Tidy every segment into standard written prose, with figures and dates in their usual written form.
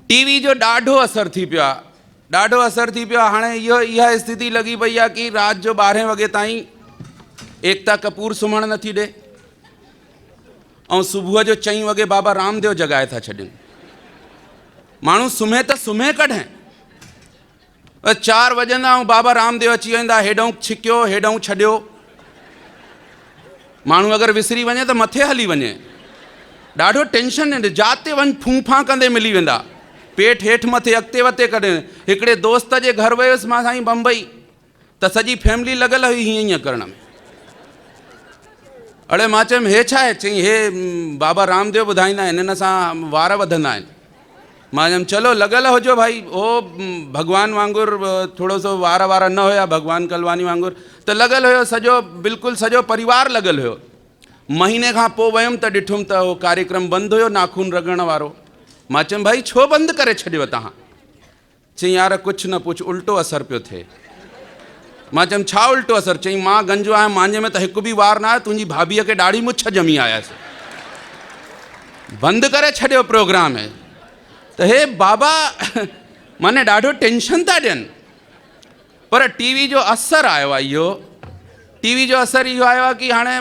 TV जो ॾाढो असरु थी पियो आहे, ॾाढो असरु थी पियो आहे। हाणे इहा स्थिति लॻी पई आहे कि राति जो 12 वॻे ताईं एकता कपूर सुम्हणु नथी ॾे ऐं सुबुह जो 4 वॻे बाबा रामदेव जॻाए था छॾनि। माण्हू सुम्हे त सुम्हे कॾहिं? 4 वॼंदा ऐं बाबा रामदेव अची वेंदा, हेॾां छिकियो हेॾां छॾियो। माण्हू अगरि विसरी वञे त मथे हली वञे। ॾाढो टेंशन आहे, जाते वञ फूंफा कंदे मिली वेंदा, पेट हेठि मथे अॻिते वते कॾहिं। हिकिड़े दोस्त जे घर वियुसि मां साईं बम्बई, त सॼी फैमिली लॻल हुई हीअं हीअं करण में। अड़े मां चयुमि हे छा आहे? चई हे बाबा रामदेव ॿुधाईंदा आहिनि, हिन सां वार वधंदा आहिनि। मां चयुमि चलो लॻल हुजो भाई, हो भॻवान वांगुरु थोरो सो वार न हुया भॻवान कलवानी वांगुरु, त लॻल हुयो सॼो, बिल्कुलु सॼो परिवार लॻल हुयो। महीने खां पोइ वियुमि त ॾिठुमि त उहो कार्यक्रम बंदि हुयो, नाखून रगड़ण वारो। मां चयुमि भाई छो बंदि करे छॾियो तव्हां? चई यार कुझु न पुछ, उल्टो असरु पियो थिए। मां चयुमि छा उल्टो असरु? चई मां गंजो आहियां, मुंहिंजे में त हिकु बि वार न आहे, तुंहिंजी भाभीअ खे ॾाढी मुछ ॼमी आयसि। बंदि करे छॾियो प्रोग्राम है। त हे बाबा माने ॾाढो टेंशन था ॾियनि। पर टीवी जो असरु आयो आहे इहो, टीवी जो असरु इहो आयो आहे कि हाणे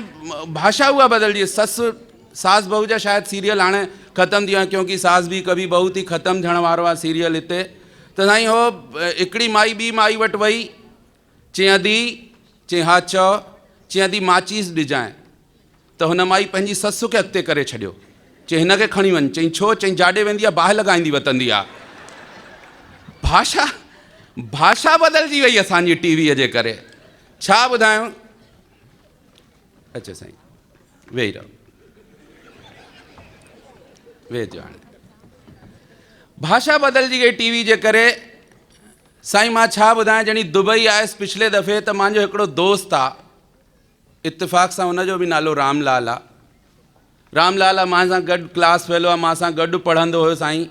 भाषा उहा बदिलजी। सास बहू जा शायदि सीरियल हाणे ख़तमु थी विया, क्योंकि सास भी कभी बहू थी ख़तमु थियण वारो आहे सीरियल हिते। त साईं हो हिकिड़ी माई ॿी माई वटि वई, चई अदी, चई हा चओ, चई अदी माचीस ॾिजांइ। त हुन माई पंहिंजी ससु खे अॻिते करे छॾियो, चई हिन खे खणी वञ। चई छो? चई जाॾे वेंदी आहे बाहि लॻाईंदी वतंदी आहे। भाषा बदिलजी वई असांजी टीवीअ जे करे, छा ॿुधायूं। अच्छा साईं वेही रहो, वेहिजो। हाणे भाषा बदिलजी वई टीवी जे करे। साईं मां छा ॿुधायां, जणी दुबई आयुसि पिछले दफ़े, त मुंहिंजो हिकिड़ो दोस्त आहे, इत्तेफ़ाक़ सां हुनजो बि नालो रामलाल आहे। रामलाल आहे, मां सां गॾु क्लास फेलो आहे, मां सां गॾु पढ़ंदो हुयो। साईं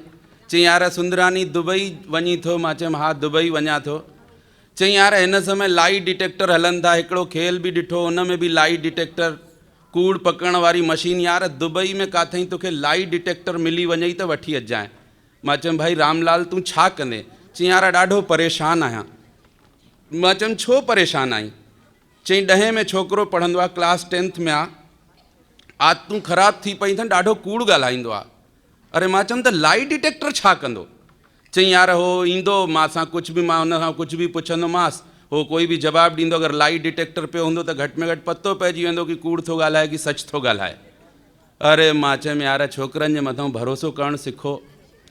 चई यार सुंदरानी दुबई वञी थो? मां चयुमि हा दुबई वञा थो। चई यार हिन समय लाई डिटेक्टर हलनि था, हिकिड़ो खेल बि ॾिठो, हुन में बि लाई डिटेक्टर, कूड़ पकड़ण वारी मशीन। यार दुबई में काथई तोखे लाई डिटेक्टर मिली वञई त वठी अचिजांइ। मां चयुमि भाई रामलाल तूं छा कंदे? चई यार ॾाढो परेशान आहियां। मां चयुमि छो परेशान आहीं? चई 10 में छोकिरो पढ़ंदो आहे, क्लास 10th में आहे, आदतूं ख़राबु थी पई अथनि, ॾाढो कूड़ ॻाल्हाईंदो आहे। अरे मां चयुमि त लाई डिटेक्टर छा कंदो? चई यार हो ईंदो, मां सां कुझु बि, मां हुन खां कुझु बि पुछंदोमांसि, हो कोई बि जवाबु ॾींदो। अगरि लाई डिटेक्टर पियो हूंदो त घटि में घटि पतो पइजी वेंदो कि कूड़ थो ॻाल्हाए कि सच थो ॻाल्हाए। अरे मां चयुमि यार छोकिरनि जे मथां भरोसो करणु सिखो।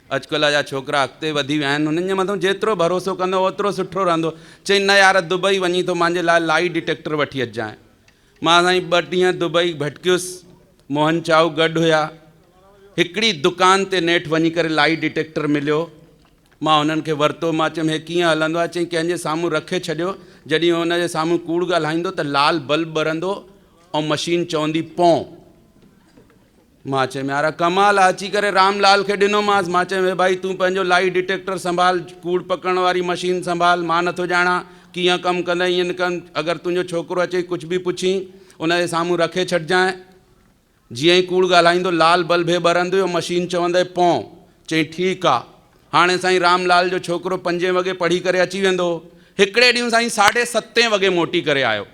अॼुकल्ह जा छोकिरा अॻिते वधी विया आहिनि, हुननि जे मथां जेतिरो भरोसो कंदो ओतिरो सुठो रहंदो। चई न यार दुबई वञी थो, मुंहिंजे लाइ लाई डिटेक्टर वठी अचिजांइ। मां साईं 2 ॾींहं दुबई भटकियुसि, मोहन चाऊ गॾु हुया। हिकिड़ी दुकान ते नेठि वञी करे लाई डिटेक्टर मिलियो, मां हुननि खे वरितो। मां चयुमि हे कीअं हलंदो आहे? चई कंहिंजे साम्हूं रखे छॾियो, जॾहिं हुनजे साम्हूं कूड़ ॻाल्हाईंदो त लाल बल्ब ॿरंदो ऐं मशीन चवंदी पों। मां चयुमि यार कमाल आहे। अची करे रामलाल खे ॾिनोमांसि। मां चयुमि भाई तूं पंहिंजो लाई डिटेक्टर संभाल, कूड़ पकड़ण वारी मशीन संभाल, मां नथो ॼाणा कीअं कमु कंदा, ईअं न कनि। अगरि तुंहिंजो छोकिरो अचे कुझु बि पुछी, उनजे साम्हूं रखे छॾिजांइ। जीअं ई कूड़ ॻाल्हाईंदो लाल बल्ब ॿरंदो, मशीन चवंदे पों। चई ठीकु आहे। हाणे साईं रामलाल जो छोकिरो 5 वॻे पढ़ी करे अची वेंदो। हिकिड़े ॾींहुं साईं 7:30 वॻे मोटी करे आयो।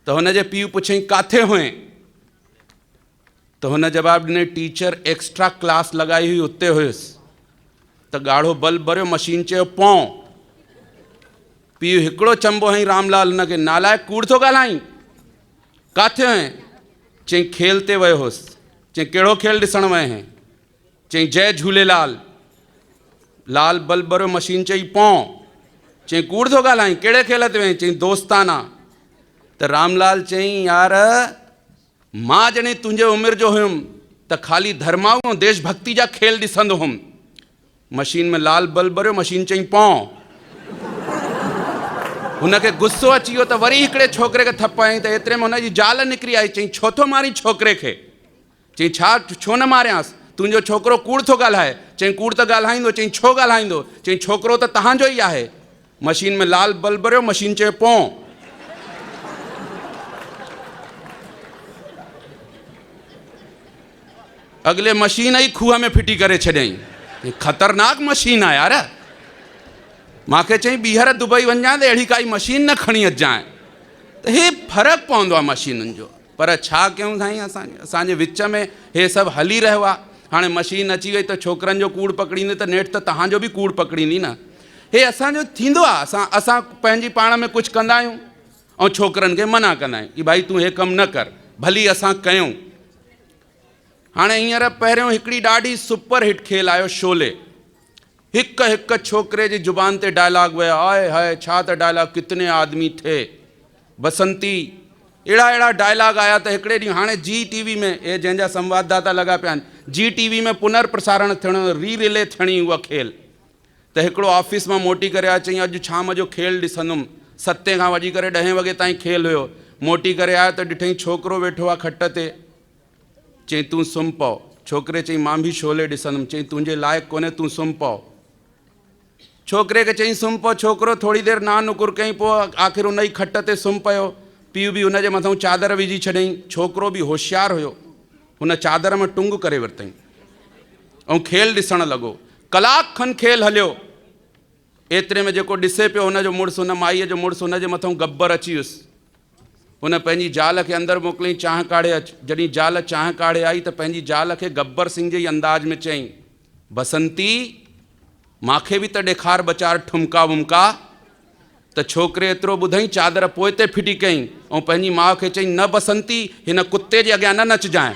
त हुनजे पीउ पुछई काथे हुए? त हुन जवाबु ॾिनई टीचर एक्स्ट्रा क्लास लॻाई हुई उते हुयुसि। त ॻाढ़ो बल्ब ॿरियो, मशीन चयो पों। पीउ हिकिड़ो चंबो हईं रामलाल हुनखे, नालायक कूड़ थो ॻाल्हाईं? काथे हुए? चई खेल ते वियो हुउसि। चई कहिड़ो खेल ॾिसणु वए हैं? चई जय झूलेलाल। लाल बल्ब ॿरियो, मशीन चई पों। चई कूड़ थो ॻाल्हाईं? कहिड़े खेल ते वई? चई दोस्ताना। त रामलाल चई यार मां जॾहिं तुंहिंजे उमिरि जो हुयुमि त ख़ाली धर्माऊ ऐं देशभक्ति जा खेल ॾिसंदो हुउमि। मशीन में लाल बल्ब ॿरियो, मशीन चई पों। हुनखे गुस्सो अची वियो त वरी हिकिड़े छोकिरे खे थप हयईं, त एतिरे में हुनजी ज़ाल निकिरी आई। चई छो थो मारी छोकिरे खे? चई छा छो न मारियांसि? तुंहिंजो छोकिरो कूड़ थो ॻाल्हाए। चई कूड़ त ॻाल्हाईंदो। चई छो ॻाल्हाईंदो? चई छोकिरो त तव्हांजो ई आहे। मशीन में लाल बल्ब ॿरियो, मशीन चयो पों। अॻिले मशीन ई खूह में फिटी करे छॾियईं। ये खतरनाक मशीन आहे यार। मूंखे चई ॿीहर दुबई वञा त अहिड़ी काई मशीन न खणी अचां। त हे फ़र्क़ु पवंदो आहे मशीनुनि जो। पर छा कयूं साईं, असांजे विच में हे सभु हली रहियो आहे। हाणे मशीन अची वई त छोकिरनि जो कूड़ पकड़ींदी त नेठि त तव्हांजो बि कूड़ पकड़ींदी न। हे असांजो थींदो आहे। असां पंहिंजी पाण में कुझु कंदा आहियूं ऐं छोकिरनि खे मना कंदा आहियूं कि भाई तूं हे कमु न कर, भली असां कयूं। हाणे हींअर पहिरियों हिकिड़ी ॾाढी सुपर हिट खेल आयो शोले। हिकु छोकिरे जी ज़ुबान ते डायलॉग विया, आए हाय छा त डायलॉग, कितने आदमी थे, बसंती, अहिड़ा डायलॉग आया त हिकिड़े ॾींहुं हाणे जी टीवी में, हे जंहिंजा संवाददाता लॻा पिया आहिनि, जी टीवी में पुनर्प्रसारण थियणो, रिले थियणी उहा खेल। त हिकिड़ो ऑफिस मां मोटी करे आयो, चईं अॼु शाम जो खेल ॾिसंदुमि। 7 खां वठी करे 10 वॻे ताईं खेल हुयो। मोटी करे आयो त ॾिठईं छोकिरो वेठो आहे खट ते। चईं तूं सुम्ही पओ। छोकिरे चईं मां बि शोले ॾिसंदुमि। चईं तुंहिंजे लाइक़ु कोन्हे, तूं सुम्ही पओ। छोकिरे खे चईं सुम्ही पओ। छोकिरो थोरी देरि ना नुकुर कईं, पोइ आख़िर उन ई खट ते सुम्ही पियो। पीउ बि हुन जे मथां चादर विझी छॾियईं। छोकिरो बि होशियारु हुयो, हुन चादर में टुंग करे वरितईं ऐं खेल ॾिसणु लॻो। कलाक खनि खेल हलियो। एतिरे में जेको ॾिसे पियो हुनजो मुड़ुसु, हुन माईअ जो मुड़ुसु, हुनजे मथां गब्बर अची वियुसि। हुन पंहिंजी ज़ाल खे अंदरि मोकिलियईं, चांहि काढ़े अच। जॾहिं ज़ाल चांहि काढ़े आई त पंहिंजी ज़ाल खे गब्बर सिंह जे ई अंदाज़ में चयईं, बसंती मूंखे बि त ॾेखार ॿ 4 ठुमका वुमका। त छोकिरे एतिरो ॿुधईं, चादर पोइ ते फिटी कयईं ऐं पंहिंजी माउ खे चयईं, न बसंती हिन कुते जे अॻियां न नचजांइ।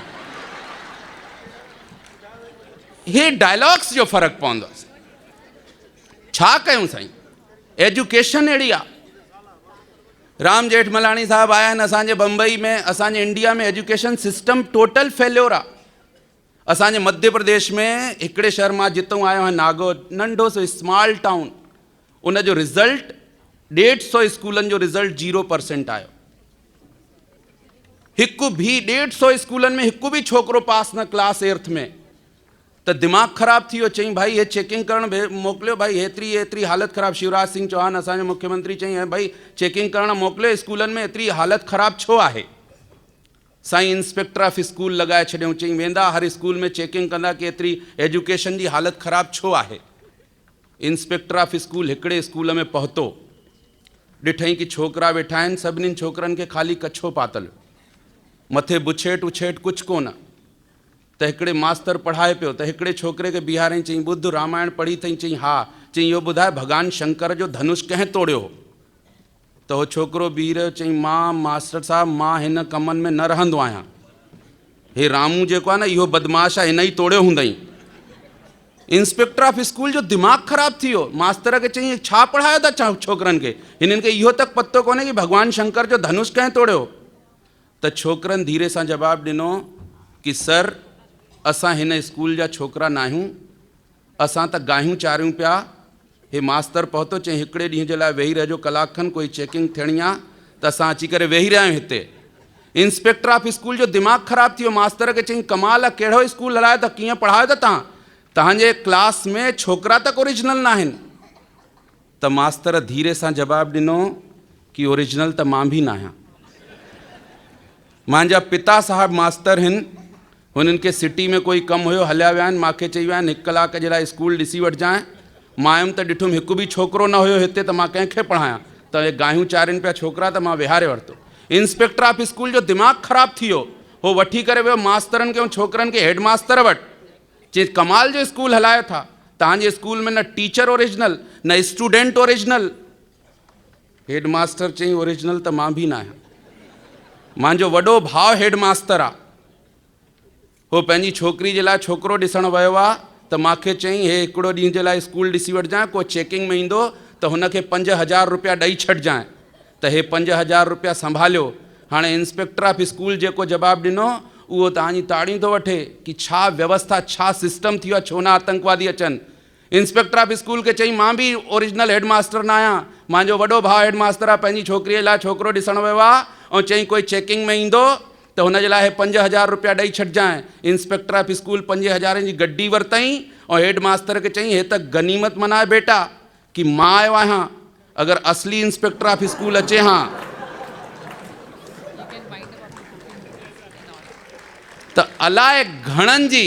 हे डायलॉग्स जो फ़र्क़ु पवंदो आहे। छा कयूं साईं, एजुकेशन अहिड़ी आहे। राम जेठमलानी साहब आया आहिनि असांजे बम्बई में। असांजे इंडिया में एजुकेशन सिस्टम टोटल फेल्योर आहे। असांजे मध्य प्रदेश में हिकिड़े शहर मां जितां आयो आहियां, नागौर, नंढो सो स्मॉल टाउन, उन जो रिज़ल्ट 150 स्कूलनि जो रिज़ल्ट 0% आयो। हिकु बि 150 स्कूलनि में हिकु बि छोकिरो पास न क्लास 8th में। त दिमाग़ ख़राबु थी वियो। चईं भाई हे चेकिंग करणु मोकिलियो, भाई एतिरी हालत ख़राबु। शिवराज सिंह चौहान असांजे मुख्यमंत्री चईं भाई चेकिंग करणु मोकिलियो, स्कूलनि में एतिरी हालत ख़राबु छो आहे। साईं इंस्पेक्टर ऑफ स्कूल लॻाए छॾियऊं। चईं वेंदा हर स्कूल में चेकिंग कंदा कि एतिरी एजुकेशन जी हालत ख़राबु छो आहे। इंस्पेक्टर ऑफ स्कूल हिकिड़े स्कूल में पहुतो, ॾिठईं कि छोकिरा वेठा आहिनि, सभिनीनि छोकिरनि खे ख़ाली कछो पातल, मथे बुछेट उछेट कुझु कोन। त हिकिड़े मास्तर पढ़ाए पियो त हिकिड़े छोकिरे खे बीहारईं। चईं ॿुध रामायण पढ़ी अथई। चईं हा। चईं इहो ॿुधाए भॻवान शंकर जो धनुष कंहिं तोड़ियो। त उहो छोकिरो बीह रहियो। चईं मां मास्टर साहब, मां हिन कमनि में न रहंदो आहियां। हे रामू जेको आहे न, इहो बदमाश आहे, हिन ई तोड़ियो हूंदई। इंस्पेक्टर ऑफ स्कूल जो दिमाग़ ख़राबु थी वियो। मास्तर खे चईं छा पढ़ायो था छोकिरनि खे, हिननि खे इहो तक पतो कोन्हे कि भॻवान शंकर जो धनुष कंहिं तोड़ियो। त छोकिरनि धीरे सां जवाबु ॾिनो कि सर असां हिन स्कूल जा छोकिरा न आहियूं, असां त गाहियूं चारियूं पिया। हे मास्तर पहुतो। चईं हिकिड़े ॾींहं जे लाइ वेही रहिजो, कलाक खनि कोई चेकिंग थियणी आहे। त असां अची करे वेही रहिया आहियूं हिते। इंस्पेक्टर ऑफ स्कूल जो दिमाग़ ख़राबु थी वियो। मास्तर खे चईं कमाल आहे, कहिड़ो स्कूल हलायो त कीअं पढ़ायो था तव्हां, तव्हांजे क्लास में छोकिरा तक ओरिजिनल न आहिनि। त मास्तर धीरे सां जवाबु ॾिनो कि ओरिजिनल त मां बि न आहियां। मुंहिंजा पिता साहब मास्तर आहिनि, हुननि खे सिटी में कोई कमु हुयो, हलिया विया आहिनि। मूंखे चई विया आहिनि 1 कलाक जे लाइ स्कूल ॾिसी वठिजांइ। मां आयुमि त ॾिठुमि हिकु बि छोकिरो न हुयो हिते, त मां कंहिंखे पढ़ायां। त हे गाहियूं चारिनि पिया छोकिरा, त मां विहारे वरितो। इंस्पेक्टर ऑफ स्कूल जो दिमाग़ ख़राबु थी वियो। हो वठी करे वियो मास्तरनि खे ऐं छोकिरनि खे हेड मास्तर वटि। चई कमाल जो स्कूल हलायो था, तव्हांजे स्कूल में न टीचर ओरिजिनल न स्टूडेंट ओरिजिनल। हेड मास्टर चई ओरिजिनल त मां बि न आहियां, मुंहिंजो वॾो भाउ हेड मास्तर आहे। हो पंहिंजी छोकिरी जे लाइ छोकिरो ॾिसणु वियो आहे। त मूंखे चईं हे हिकिड़ो ॾींहं जे लाइ स्कूल ॾिसी वठिजांइ, को चेकिंग में ईंदो त हुनखे 5000 रुपया ॾेई छॾिजांइ। त हे 5000 रुपया संभालियो। हाणे इंस्पेक्टर ऑफ स्कूल जेको जवाबु ॾिनो उहो तव्हांजी ताड़ियूं थो वठे कि छा व्यवस्था, छा सिस्टम थी वियो आहे, छो न आतंकवादी अचनि। इंस्पेक्टर ऑफ स्कूल खे चईं मां बि ओरिजिनल हेड मास्टर न आहियां, मुंहिंजो वॾो भाउ हेड मास्टर आहे, पंहिंजी छोकिरीअ लाइ छोकिरो ॾिसणु वियो आहे ऐं चईं कोई चेकिंग में ईंदो त हुनजे लाइ 5000 रुपया ॾेई छॾिजांइ। इंस्पेक्टर ऑफ स्कूल 5000 जी गड्डी वरितईं ऐं हेड मास्टर खे चईं हे त गनीमत मनाए बेटा कि मां आयो आहियां, अगरि असली इंस्पेक्टर ऑफ स्कूल अचे हा त अलाए घणनि जी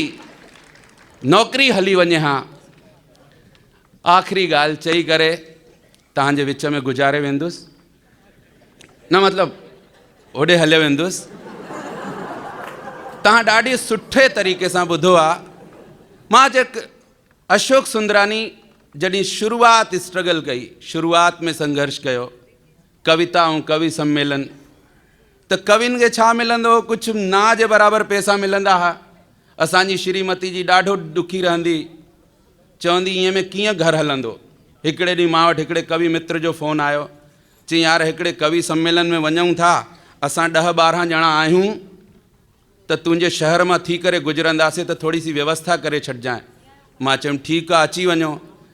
नौकरी हली वञे हा। आख़िरी ॻाल्हि चई करे तव्हांजे विच में गुज़ारे वेंदुसि, न मतिलबु होॾे हलियो वेंदुसि। तव्हां ॾाढी सुठे तरीक़े सां ॿुधो आहे। मां अशोक सुंदरानी जॾहिं शुरूआति स्ट्रगल कई, शुरूआति में संघर्ष कयो, कविता ऐं कवि सम्मेलन, त कवियुनि खे छा मिलंदो, कुझु ना जे बराबरि पैसा मिलंदा हुआ। असांजी श्रीमती जी ॾाढो ॾुखी रहंदी, चवंदी ईअं में कीअं घरु हलंदो। हिकिड़े ॾींहुं मां वटि हिकिड़े कवि मित्र जो फ़ोन आयो, चई यार हिकिड़े कवि सम्मेलन में वञूं था, असां 10-12 ॼणा आहियूं, त तुंहिंजे शहर मां थी करे गुज़रंदासीं, त थोरी सी व्यवस्था करे छॾिजांइ। मां चयुमि ठीकु आहे, अची वञो।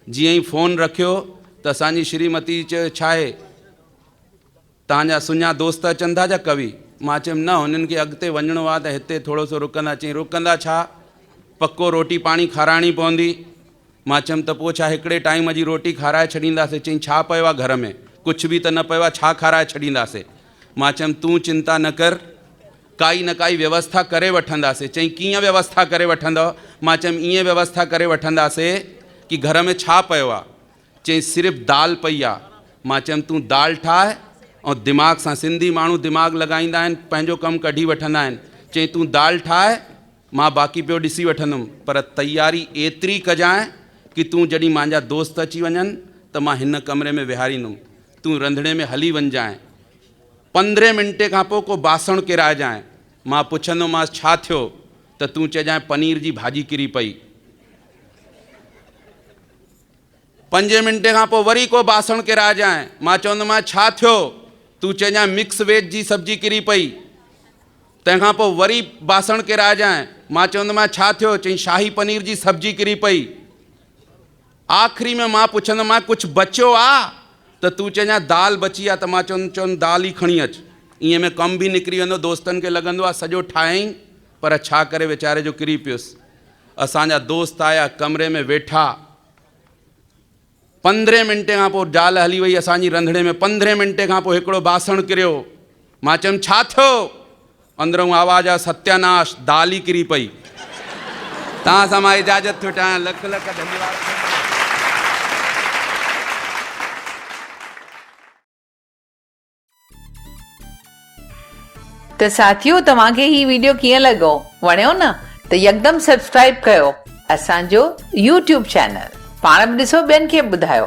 जीअं ई फ़ोन रखियो त असांजी श्रीमती चयो छा आहे, तव्हांजा सुञा दोस्त अचनि था छा कवि? मां चयुमि न, हुननि खे अॻिते वञिणो आहे त हिते थोरो सो रुकंदा। चई रुकंदा छा, पको रोटी पाणी खाराइणी पवंदी। मां चयुमि त पोइ छा हिकिड़े टाइम जी रोटी खाराए छॾींदासीं? चई छा पियो आहे घर में, कुझु बि त न पियो आहे, छा खाराए छॾींदासीं? मां चयुमि तूं चिंता न कर, काई न काई व्यवस्था करे वठंदासीं। चई कीअं व्यवस्था करे वठंदव? मां चयुमि ईअं व्यवस्था करे वठंदासीं कि घर में छा पियो आहे? चई सिर्फ़ु दाल पई आहे। मां चयुमि तूं दाल ठाहे ऐं दिमाग़ सां, सिंधी माण्हू दिमाग़ लॻाईंदा आहिनि, पंहिंजो कमु कढी वठंदा आहिनि। चई तूं दाल ठाहे, मां बाक़ी पियो ॾिसी वठंदुमि, पर तयारी एतिरी कजांइ कि तूं जॾहिं मुंहिंजा दोस्त अची वञनि त मां हिन कमरे में विहारींदुमि, तूं रंधिणे में हली वञजांइ। 15 मिंटे खां पोइ को बासण किराइजांइ। मां पुछंदोमांसि छा थियो, त तूं चइजांइ पनीर जी भाॼी किरी पई। 5 मिंटे खां पोइ वरी को बासण किराइजांइ। मां चवंदोमांसि छा थियो, तूं चइजांइ मिक्स वेज जी सब्जी किरी पई। तंहिंखां पोइ वरी बासण किराइजांइ। मां चवंदोमांसि छा थियो, चई शाही पनीर जी सब्जी किरी पई। आख़िरी में मां पुछंदोमांसि कुझु बचियो आहे, त तूं चइजांइ दाल बची आहे, त मां चवंदुमि दाल ई खणी अचु। ईअं में कमु बि निकिरी वेंदो, दोस्तनि खे लॻंदो आहे सॼो ठाहियईं, पर छा करे वीचारे जो किरी पियुसि। असांजा दोस्त आया, कमरे में वेठा, 15 मिंटे खां पोइ ज़ाल हली वई असांजी रंधिणे में। 15 मिंटे खां पोइ हिकिड़ो बासण किरियो। मां चयुमि छा थियो? अंदरूं आवाज़ आहे सत्यानाश, दाल ई किरी पई। तव्हां सां मां इजाज़त थो चाहियां। लख लख धन्यवाद। त साथियो, तव्हांखे ही वीडियो कीअं लॻो? वणियो न? त यकदम सब्सक्राइब कयो असांजो YouTube चैनल। पाण बि ॾिसो, ॿियनि खे बि ॿुधायो।